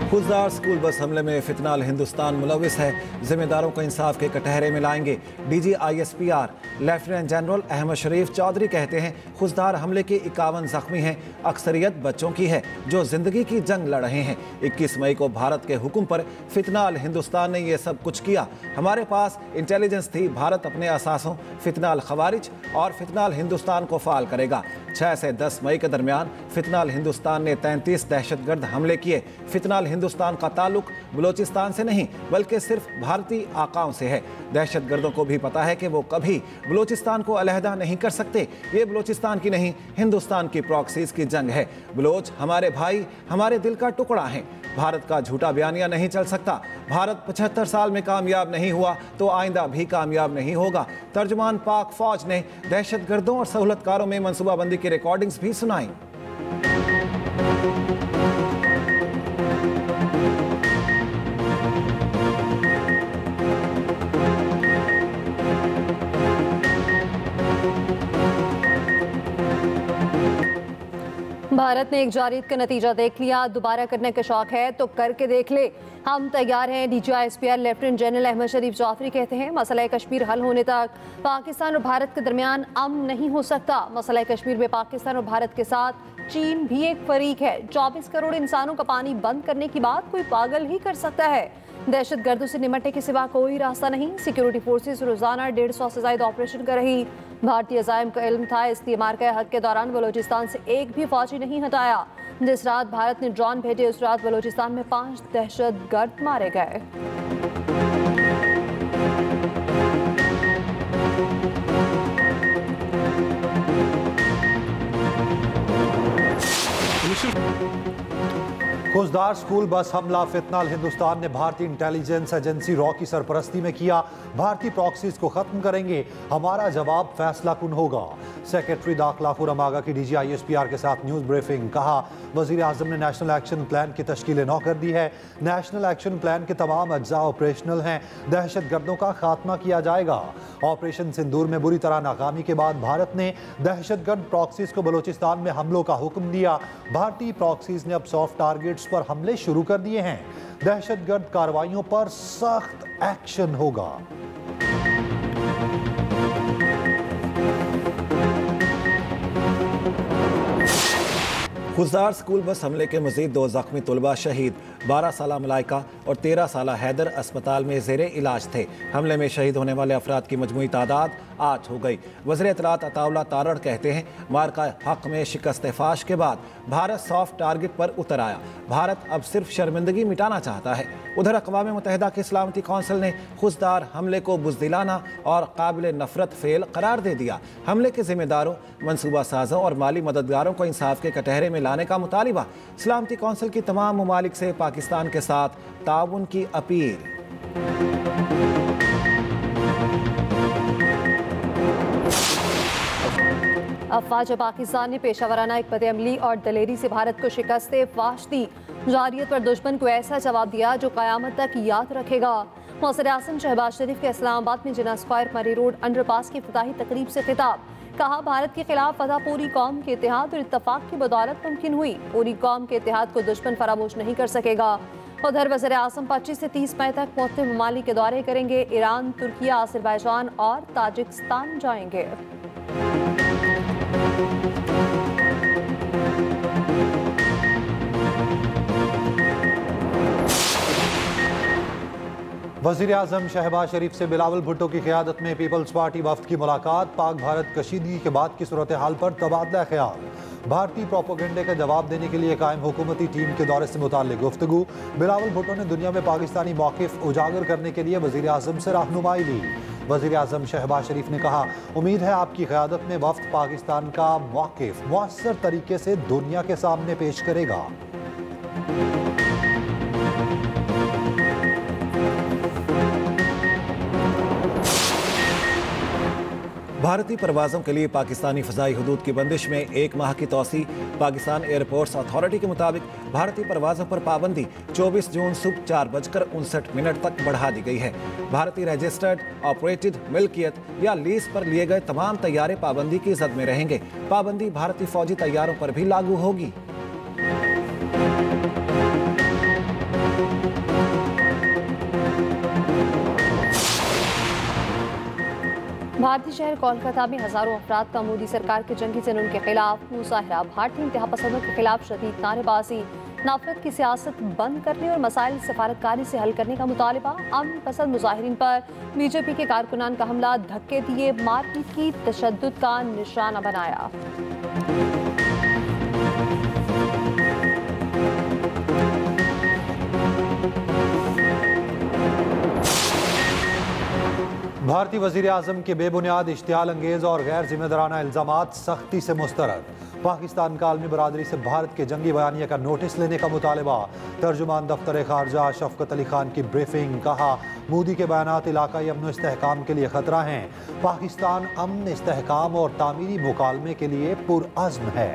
Khuzdar school bus हमले में फितनाल हिंदुस्तान मुलविस है, जिम्मेदारों को इंसाफ के कटहरे में लाएंगे। DG ISPR lieutenant general Ahmed Sharif Chaudhry कहते हैं खुजदार हमले के 51 जख्मी हैं, अक्सरियत बच्चों की है जो जिंदगी की जंग लड़ रहे हैं। 21 मई को भारत के हुक्म पर फितनाल हिंदुस्तान ने यह सब कुछ किया। हमारे पास इंटेलिजेंस थी, भारत अपने असासों फितनाल खवारिज और फितनाल हिंदुस्तान को फाल करेगा। 6 से 10 मई के दरमियान फितनाल हिंदुस्तान ने 33 दहशतगर्द हमले किए। फितनाल हिंदुस्तान का ताल्लुक बलोचिस्तान से नहीं बल्कि सिर्फ भारतीय आकाओं से है। दहशतगर्दों को भी पता है कि वो कभी बलोचिस्तान को अलहदा नहीं कर सकते। ये बलोचिस्तान की नहीं, हिंदुस्तान की प्रॉक्सीज की जंग है। बलोच हमारे भाई, हमारे दिल का टुकड़ा हैं। भारत का झूठा बयानिया नहीं चल सकता। भारत 75 साल में कामयाब नहीं हुआ तो आइंदा भी कामयाब नहीं होगा। तर्जुमान पाक फौज ने दहशतगर्दों और सहूलतकारों में मनसूबाबंदी की रिकॉर्डिंग्स भी सुनाई। भारत ने एक जारीद का नतीजा देख लिया, दोबारा करने का शौक है तो करके देख ले, हम तैयार हैं। DG ISPR lieutenant general Ahmed Sharif Chaudhry कहते हैं मसला कश्मीर हल होने तक पाकिस्तान और भारत के दरमियान अमन नहीं हो सकता। मसला कश्मीर में पाकिस्तान और भारत के साथ चीन भी एक फरीक है। 24 करोड़ इंसानों का पानी बंद करने की बात कोई पागल ही कर सकता है। दहशतगर्दों से निपटने के सिवा कोई रास्ता नहीं। सिक्योरिटी फोर्सेस रोजाना 150 से ज्यादा ऑपरेशन कर रही। भारतीय अज़ाइम का इल्म था, इसलिए मार्का हक के दौरान बलोचिस्तान से एक भी फौजी नहीं हटाया। जिस रात भारत ने ड्रोन भेजे उस रात बलोचिस्तान में 5 दहशतगर्द मारे गए। खुजदार स्कूल बस हमला फितनाल हिंदुस्तान ने भारतीय इंटेलिजेंस एजेंसी रॉ की सरपरस्ती में किया। भारतीय प्रॉक्सीज को खत्म करेंगे, हमारा जवाब फैसला कुन होगा। सेक्रेटरी दाखिला खुर्रम आगा की डीजी ISPR के साथ न्यूज ब्रीफिंग। कहा वजीर आजम ने नेशनल एक्शन प्लान की तश्कील नौ कर दी है। नेशनल एक्शन प्लान के तमाम अज्जा ऑपरेशनल हैं। दहशतगर्दों का खात्मा किया जाएगा। ऑपरेशन सिंदूर में बुरी तरह नाकामी के बाद भारत ने दहशतगर्द प्रॉक्सीज को बलोचिस्तान में हमलों का हुक्म दिया। भारतीय प्रॉक्सीज ने अब सॉफ्ट टारगेट्स पर हमले शुरू कर दिए हैं। दहशतगर्द कार्रवाइयों पर सख्त एक्शन होगा। खुजदार स्कूल बस हमले के मजीद 2 जख्मी तलबा शहीद। 12 साला मलाइका और 13 साला हैदर अस्पताल में ज़ेरे इलाज थे। हमले में शहीद होने वाले अफराद की मजमूई तादाद 8 हो गई। वज़ीर इत्तलात अताउल्लाह तारड़ कहते हैं मार्का हक में शिकस्त फाश के बाद भारत सॉफ्ट टारगेट पर उतर आया। भारत अब सिर्फ शर्मिंदगी मिटाना चाहता है। उधर अक़वाम मुत्तहिदा की सलामती कौंसिल ने खुजदार हमले को बुज़दिलाना और काबिल नफरत फेल करार दे दिया। हमले के जिम्मेदारों, मनसूबा साजों और माली मददगारों को इंसाफ के कटहरे में लाने का मुतालिबा। सलामती कौंसिल की तमाम ममालिक से पाकिस्तान के साथ ताउन की अपील। अफवाज पाकिस्तान ने पेशावराना एक अमली और दलेरी से भारत को शिकस्त फाश दी। जारियत पर दुश्मन को ऐसा जवाब दिया जो क़यामत तक याद रखेगा। वज़ीर आज़म शहबाज शरीफ के इस्लामाबाद में जिना स्क्वायर मरी रोड अंडरपास की इफ्तिताही तकरीब से खिताब। कहा भारत के खिलाफ फतह पूरी कौम के इत्तेहाद और इत्तफाक की बदौलत मुमकिन हुई। पूरी कौम के इत्तेहाद को दुश्मन फरामोश नहीं कर सकेगा। उधर वज़ीर आज़म 25 से 30 मई तक मुख्तलिफ ममालिक के दौरे करेंगे। ईरान, तुर्किया, अज़रबैजान और ताजिकिस्तान जाएंगे। वज़ीर आज़म शहबाज शरीफ से बिलावल भुट्टो की क़यादत में पीपल्स पार्टी वफ्द की मुलाकात। पाक भारत कशीदगी के बाद की सूरत हाल पर तबादला ख्याल। भारतीय प्रोपोगंडे का जवाब देने के लिए कायम हुकूमती टीम के दौरे से मुताल्लिक़ गुफ्तगू। बिलावल भुट्टो ने दुनिया में पाकिस्तानी मौक़िफ़ उजागर करने के लिए वज़ीर आज़म से रहनुमाई ली। वज़ीर आज़म शहबाज शरीफ ने कहा उम्मीद है आपकी क़यादत में वफ्द पाकिस्तान का मौक़िफ़ मुअस्सर तरीके से दुनिया के सामने पेश करेगा। भारतीय परवाज़ों के लिए पाकिस्तानी फ़ज़ाई हदूद की बंदिश में 1 माह की तोसी। पाकिस्तान एयरपोर्ट्स अथॉरिटी के मुताबिक भारतीय परवाज़ों पर पाबंदी 24 जून सुबह 4:59 तक बढ़ा दी गई है। भारतीय रजिस्टर्ड, ऑपरेटेड, मिल्कियत या लीज पर लिए गए तमाम तैयारे पाबंदी की जद में रहेंगे। पाबंदी भारतीय फ़ौजी तैयारों पर भी लागू होगी। भारतीय शहर कोलकाता में हजारों अफराद का मोदी सरकार के जंगी जुनून के खिलाफ मुजाहरा, भारतीय इंतहा पसंदों के खिलाफ शदीद नारेबाजी, नफरत की सियासत बंद करने और मसाइल सफारतकारी से हल करने का मुतालबा। अमन पसंद मुजाहिरीन पर बीजेपी के कारकुनान का हमला, धक्के दिए, मारपीट की, तशद्दुद का निशाना बनाया। भारतीय वजीर आजम के बेबुनियाद, इश्तियाल अंगेज और गैर जिम्मेदाराना इल्जामात सख्ती से मुस्तरद। पाकिस्तान का आलमी बरादरी से भारत के जंगी बयानिया का नोटिस लेने का मुतालबा। तर्जुमान दफ्तर खारजा शफकत अली खान की ब्रीफिंग, कहा मोदी के बयानात इलाकाई अमन इस्तेहकाम के लिए खतरा हैं। पाकिस्तान अमन, इस्तेहकाम और तामीरी मुकालमे के लिए पुरअज़्म है।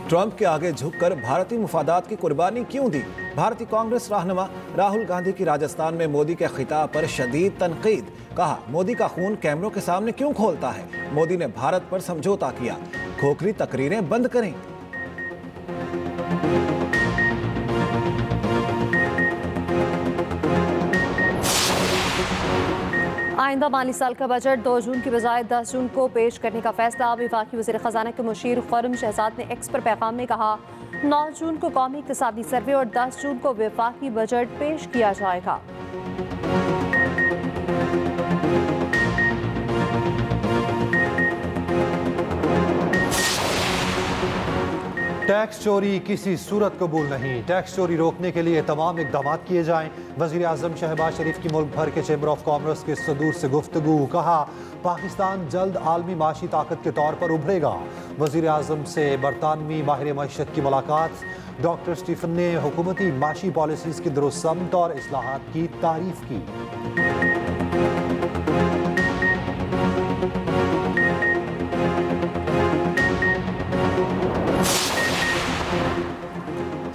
ट्रंप के आगे झुककर भारतीय मुफादात की कुर्बानी क्यों दी? भारतीय कांग्रेस रहनुमा राहुल गांधी की राजस्थान में मोदी के खिताब पर शदीद तनकीद। कहा मोदी का खून कैमरों के सामने क्यों खोलता है? मोदी ने भारत पर समझौता किया, खोखली तकरीरें बंद करें। आइंदा माली साल का बजट 2 जून की बजाय 10 जून को पेश करने का फैसला। वफाकी वज़ीर ख़जाना के मुशीर खुर्रम शहजाद ने एक्स पर पैगाम में कहा 9 जून को कौमी इक़्तिसादी सर्वे और 10 जून को वफाकी बजट पेश किया जाएगा। टैक्स चोरी किसी सूरत कबूल नहीं। टैक्स चोरी रोकने के लिए तमाम इकदाम किए जाएं। वज़ीर आज़म शहबाज शरीफ की मुल्क भर के चैम्बर ऑफ कॉमर्स के सदूर से गुफ्तगू। कहा पाकिस्तान जल्द आलमी माशी ताकत के तौर पर उभरेगा। वज़ीर आज़म से बरतानवी माहिर मईशत की मुलाकात। डॉक्टर स्टीफन ने हुकूमती माशी पॉलिसीज़ की दुरुस्तमत और इस्लाहात की तारीफ की।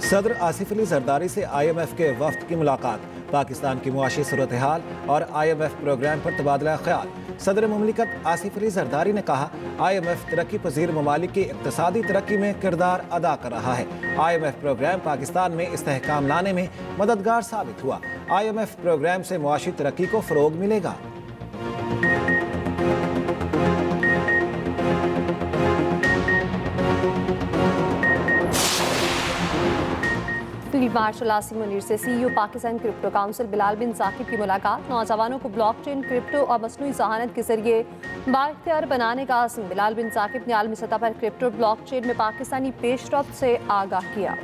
सदर आसिफ अली जरदारी से IMF के वफ्द की मुलाकात। पाकिस्तान की मुआशी सूरत हाल और IMF प्रोग्राम पर तबादला ख्याल। सदर मुमलिकत आसिफ अली जरदारी ने कहा IMF तरक्की पजीर ममालिक की इक्तसादी तरक्की में किरदार अदा कर रहा है। IMF प्रोग्राम पाकिस्तान में इस्तेहकाम लाने में मददगार साबित हुआ। IMF प्रोग्राम से मुआशी तरक्की को फ़रोग मिलेगा। फील्ड मार्शल आसिम मुनीर से CEO Pakistan crypto council Bilal bin Saqib की मुलाकात। नौजवानों को ब्लॉकचेन, क्रिप्टो और मसनूई ज़हानत के जरिए बाइख्तियार बनाने का आज़म। बिलाल बिन साकिब ने आलमी सतह पर क्रिप्टो ब्लॉकचेन में पाकिस्तानी पेशरफ्त से आगाह किया।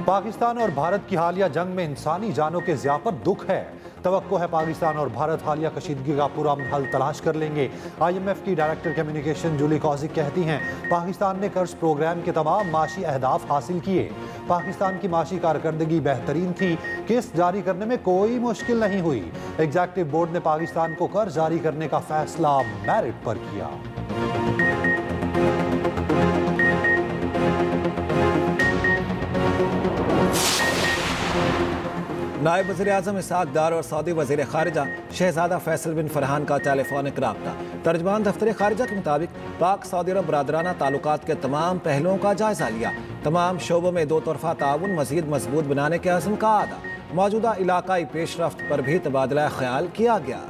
पाकिस्तान और भारत की हालिया जंग में इंसानी जानों के ज़िया पर दुख है। तवक्को है पाकिस्तान और भारत हालिया कशीदगी का पूरा हल तलाश कर लेंगे। IMF की डायरेक्टर कम्युनिकेशन जूली कौजिक कहती हैं पाकिस्तान ने कर्ज प्रोग्राम के तमाम माशी अहदाफ हासिल किए। पाकिस्तान की माशी कारकर्दगी बेहतरीन थी। किस्त जारी करने में कोई मुश्किल नहीं हुई। एग्जीक्यूटिव बोर्ड ने पाकिस्तान को कर्ज जारी करने का फैसला मेरिट पर किया। नायब वज़ीर आज़म इसहाक़ डार और सऊदी वज़ीर ख़ारिजा शहज़ादा फैसल बिन फरहान का टेलीफोनिक राब्ता। तर्जमान दफ्तर ख़ारिजा के मुताबिक पाक सऊदी अरब बरादराना ताल्लुकात के तमाम पहलुओं का जायज़ा लिया। तमाम शोबों में दो तरफ़ा ताउन मज़ीद मजबूत बनाने के अज़्म का आदा। मौजूदा इलाकाई पेशरफ्त पर भी तबादला ख्याल किया गया।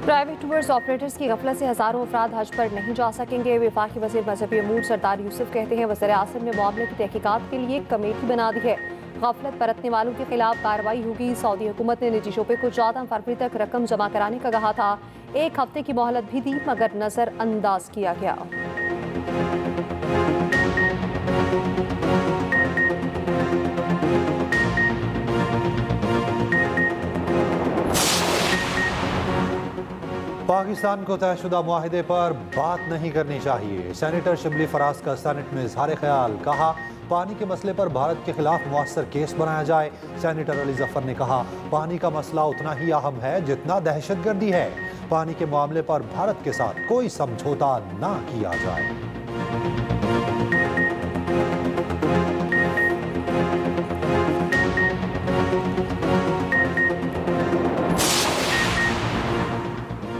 प्राइवेट टूर्स ऑपरेटर्स की गफलत से हज़ारों अफराद हज पर नहीं जा सकेंगे। वफाकी वज़ीर मजहबी अमूर सरदार यूसुफ कहते हैं वज़ीर आज़म ने मामले की तहकीकात के लिए कमेटी बना दी है। गफलत बरतने वालों के खिलाफ कार्रवाई होगी। सऊदी हुकूमत ने निजी शोबे को 14 फरवरी तक रकम जमा कराने का कहा था। 1 हफ्ते की मोहलत भी दी मगर नज़रअंदाज किया गया। पाकिस्तान पाकिस्तान को तयशुदा मुआहिदे पर बात नहीं करनी चाहिए। सेनेटर शिबली फराज का सेनेट में इजहार ख्याल। कहा, पानी के मसले पर भारत के खिलाफ मुअस्सर केस बनाया जाए। सेनेटर अली जफर ने कहा, पानी का मसला उतना ही अहम है जितना दहशतगर्दी है। पानी के मामले पर भारत के साथ कोई समझौता ना किया जाए।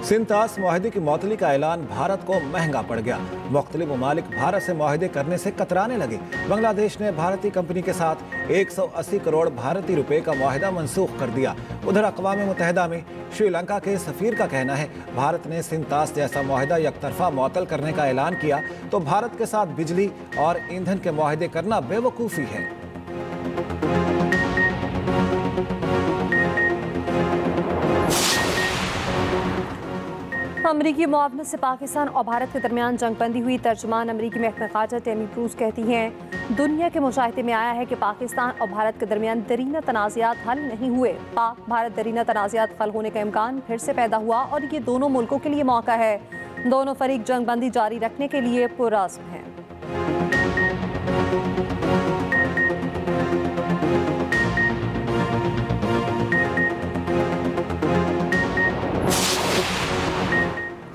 सिंतास मुआहिदे की मौतली का ऐलान भारत को महंगा पड़ गया। मुख्तलिफ ममालिक भारत से मुआहिदे करने से कतराने लगे। बांग्लादेश ने भारतीय कंपनी के साथ 180 करोड़ भारतीय रुपए का मुआहिदा मनसूख कर दिया। उधर अक़वाम मुत्तहिदा में श्रीलंका के सफीर का कहना है, भारत ने सिंतास जैसा मुआहिदा यकतरफा मुअत्तल करने का ऐलान किया तो भारत के साथ बिजली और ईंधन के मुआहिदे करना बेवकूफ़ी है। अमरीकी मुआवनत से पाकिस्तान और भारत के दरमियान जंगबंदी हुई। तर्जुमान अमरीकी महकमा खारजा टेमी क्रूज कहती हैं, दुनिया के मुशाहिदे में आया है कि पाकिस्तान और भारत के दरमियान दरीना तनाज़ात हल नहीं हुए। पाक भारत दरीना तनाज़ात हल होने का इम्कान फिर से पैदा हुआ और ये दोनों मुल्कों के लिए मौका है। दोनों फरीक जंगबंदी जारी रखने के लिए पुरअज़्म हैं।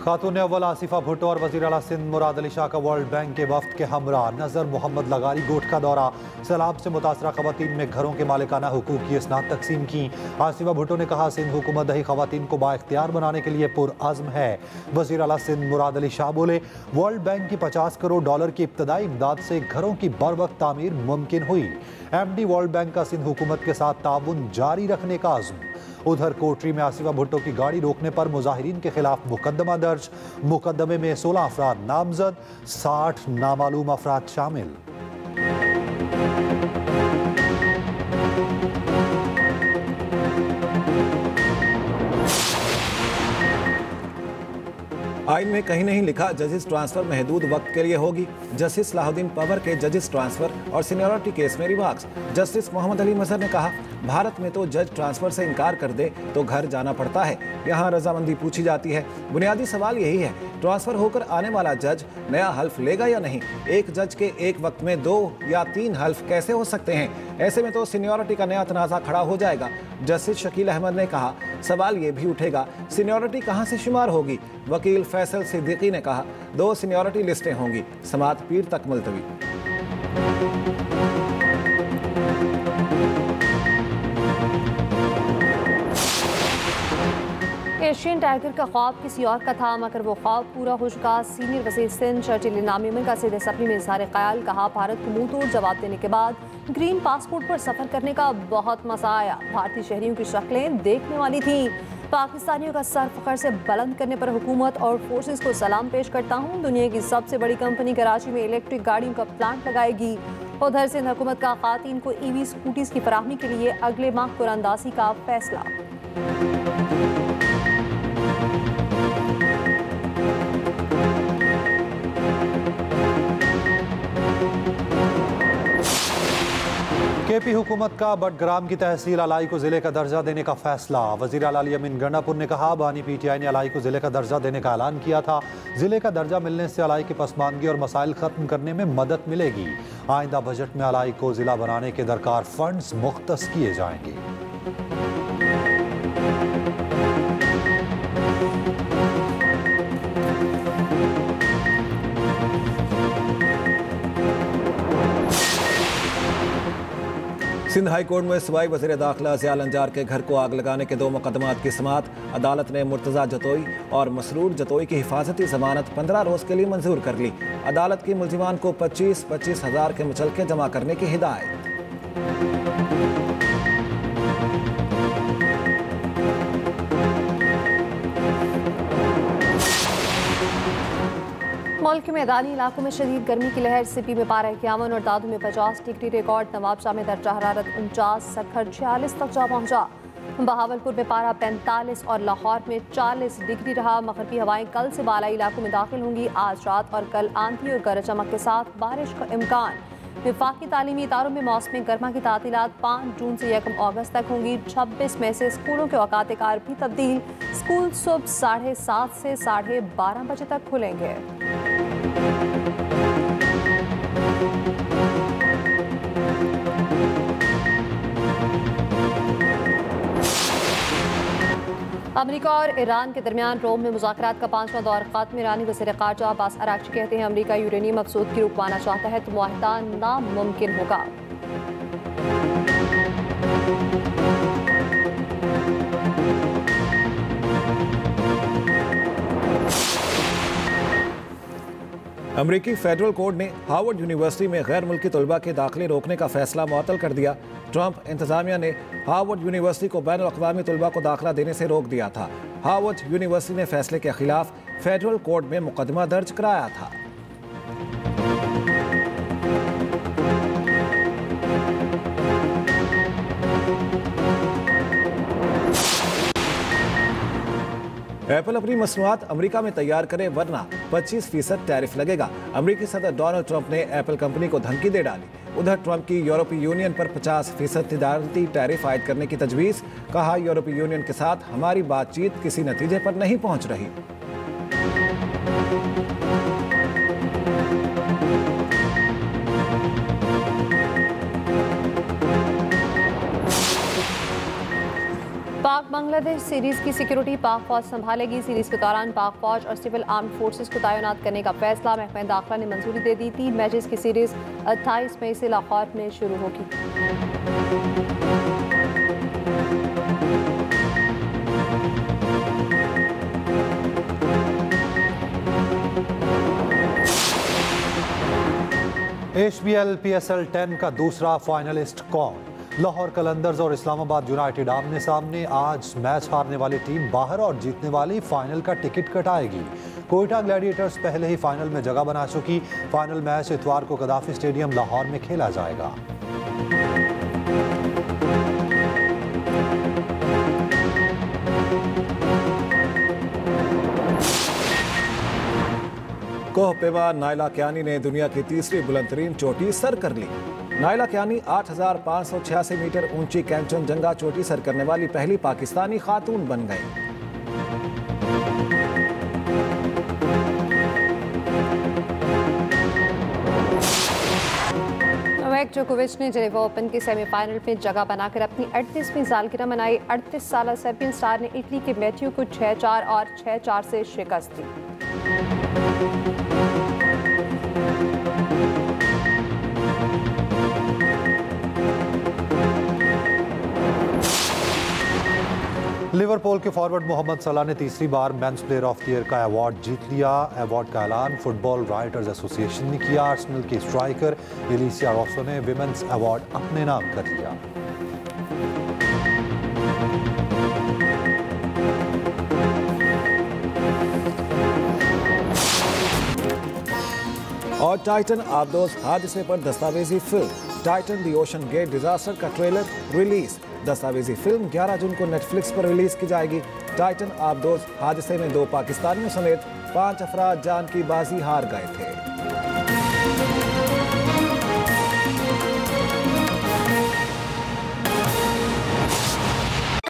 खातून अव्वल आसिफा भुट्टो और वज़ीर आला सिंध मुराद अली शाह का वर्ल्ड बैंक के वफ्द के हमरा नज़र मोहम्मद लगारी गोट का दौरा। सैलाब से मुतासरा खवातीन में घरों के मालिकाना हुकूक की इसनाद तकसीम की। आसिफा भुट्टो ने कहा, सिंध हुकूमत दही खवातीन को बाइख्तियार बनाने के लिए पुरअज़्म है। वज़ीर आला सिंध मुराद अली शाह बोले, वर्ल्ड बैंक की 50 करोड़ डॉलर की इब्तदाई इमदाद से घरों की बरवक्त तामीर मुमकिन हुई। MD वर्ल्ड बैंक का सिंध हुकूमत के साथ ताउन जारी रखने का अज़्म। उधर कोटरी में आसिफा भुट्टो की गाड़ी रोकने पर मुजाहिरीन के खिलाफ मुकदमा दर्ज। मुकदमे में 16 अफराद नामजद, 60 नामालूम अफराद शामिल। आइन में कहीं नहीं लिखा जजेस ट्रांसफर महदूद वक्त के लिए होगी। जस्टिस सलाहुद्दीन पवर के जजेस ट्रांसफर और सीनियरिटी केस में रिमार्क्स। जस्टिस मोहम्मद अली मजहर ने कहा, भारत में तो जज ट्रांसफर से इनकार कर दे तो घर जाना पड़ता है, यहाँ रजामंदी पूछी जाती है। बुनियादी सवाल यही है, ट्रांसफर होकर आने वाला जज नया हल्फ लेगा या नहीं। एक जज के एक वक्त में 2 या 3 हल्फ कैसे हो सकते हैं। ऐसे में तो सीनियरिटी का नया तनाज़ा खड़ा हो जाएगा। जस्टिस शकील अहमद ने कहा, सवाल ये भी उठेगा सीनियरिटी कहाँ से शुमार होगी। वकील फैसल सिद्दीकी ने कहा, 2 सीनियरिटी लिस्टें होंगी, समाअत पीर तक मुलतवी। एशियन टाइगर का ख्वाब किसी और का था, मगर वो ख्वाब पूरा हो चुका। सीनियर वज़ीर सिंध शर्जील इनामी का सीधे सपनी में इज़हार ख्याल। कहा, भारत को मुंह तोड़ जवाब देने के बाद ग्रीन पासपोर्ट पर सफ़र करने का बहुत मज़ा आया। भारतीय शहरियों की शक्लें देखने वाली थीं। पाकिस्तानियों का सर फ़ख्र से बुलंद करने पर हुकूमत और फोर्सेस को सलाम पेश करता हूँ। दुनिया की सबसे बड़ी कंपनी कराची में इलेक्ट्रिक गाड़ियों का प्लांट लगाएगी। उधर सिंध हुकूमत का ख़वातीन को EV स्कूटीज़ की फराहमी के लिए अगले माह कुरानंदाज़ी का फैसला। KP हुकूमत का बटग्राम की तहसील अलाई को जिले का दर्जा देने का फैसला। वज़ीर आला अमीन गंडापुर ने कहा, बानी PTI ने अलाई को जिले का दर्जा देने का ऐलान किया था। जिले का दर्जा मिलने से अलाई की पसमानगी और मसाइल खत्म करने में मदद मिलेगी। आइंदा बजट में अलाई को जिला बनाने के दरकार फंड्स मुख्तस किए जाएंगे। सिंध हाई कोर्ट में सूबाई वज़ीर दाखिला ज़ियाल अंजार के घर को आग लगाने के 2 मुकदमात की समाअत। अदालत ने मुर्तज़ा जतोई और मसरूर जतोई की हिफाजती ज़मानत 15 रोज़ के लिए मंजूर कर ली। अदालत की मुलजिमान को 25-25 हज़ार के मुचलके जमा करने की हिदायत। मुल्क के मैदानी इलाकों में शदीद गर्मी की लहर। सिपी में पारा 51 और दादू में 50 डिग्री रिकॉर्ड। नवाबशाह में दर्जा हरारत 49, सखर 46 तक जा पहुंचा। बहावलपुर में पारा 45 और लाहौर में 40 डिग्री रहा। मगरिबी हवाएं कल से बालाई इलाकों में दाखिल होंगी। आज रात और कल आंधी और गरज चमक के साथ बारिश का इम्कान। वफाकी तालीमी इदारों में मौसम गर्मा की तातीलात 5 जून से 1 अगस्त तक होंगी। 26 मई से स्कूलों के औकात कार भी तब्दील। स्कूल सुबह 7:30 से 12:30 बजे तक खुलेंगे। अमेरिका और ईरान के दरमियान रोम में मुज़ाकरात का 5वां दौर ख़त्म। ईरानी वज़ीर ख़ारजा अब्बास अराग़ची कहते हैं अमेरिका यूरेनियम अफसूदगी रुकवाना चाहता है तो मुआहदा नामुमकिन होगा। अमरीकी फेडरल कोर्ट ने हार्वर्ड यूनिवर्सिटी में गैर मुल्की तलबा के दाखिले रोकने का फैसला मुअत्तल कर दिया। ट्रंप इंतजामिया ने हार्वर्ड यूनिवर्सिटी को बैन अक़वामी तलबा को दाखिला देने से रोक दिया था। हार्वर्ड यूनिवर्सिटी ने फैसले के खिलाफ फेडरल कोर्ट में मुकदमा दर्ज कराया था। एप्पल अपनी मसनूआत अमेरिका में तैयार करे वरना 25% टैरिफ लगेगा। अमेरिकी सदर डोनाल्ड ट्रंप ने एप्पल कंपनी को धमकी दे डाली। उधर ट्रंप की यूरोपीय यूनियन पर 50% तिजारती टैरिफ आयद करने की तजवीज़। कहा यूरोपीय यूनियन के साथ हमारी बातचीत किसी नतीजे पर नहीं पहुंच रही। पाक बांग्लादेश सीरीज की सिक्योरिटी पाक फौज संभालेगी। सीरीज के दौरान पाक फौज और सिविल आर्म्ड फोर्सेस को तैनात करने का फैसला महकमा दाखिला ने मंजूरी दे दी। 3 मैचेस की सीरीज 28 मई से लाहौर में शुरू होगी। HBL PSL 10 का दूसरा फाइनलिस्ट कौन? लाहौर कलंदर्स और इस्लामाबाद यूनाइटेड आमने सामने। आज मैच हारने वाली टीम बाहर और जीतने वाली फाइनल का टिकट कटाएगी। कोयटा ग्लैडिएटर्स पहले ही फाइनल में जगह बना चुकी। फाइनल मैच इतवार को कदाफी स्टेडियम लाहौर में खेला जाएगा। कोह पेमा नायला कियानी ने दुनिया की तीसरी बुलंदतरीन चोटी सर कर ली। नायला कियानी 8,586 मीटर ऊंची कैंचनजंगा चोटी सर करने वाली पहली पाकिस्तानी खातून बन गई। नोवाक जोकोविच ने जेनेवा ओपन के सेमीफाइनल में जगह बनाकर अपनी 38वीं सालगिरह मनाई। 38 साला सर्बियन स्टार ने इटली के मैथ्यू को 6-4 और 6-4 से शिकस्त दी। लिवरपूल के फॉरवर्ड मोहम्मद सलाह ने तीसरी बार men's player of the year का अवार्ड जीत लिया। अवार्ड का ऐलान फुटबॉल राइटर्स एसोसिएशन ने किया। आर्सेनल के स्ट्राइकर एलिसिया रॉसो ने विमेंस अवार्ड अपने नाम कर लिया। और टाइटन आबदोज हादसे पर दस्तावेजी film Titan the OceanGate disaster का ट्रेलर रिलीज। दस्तावेजी फिल्म 11 जून को नेटफ्लिक्स पर रिलीज की जाएगी। टाइटन आबदोज हादसे में 2 पाकिस्तानियों समेत 5 अफराद जान की बाजी हार गए थे।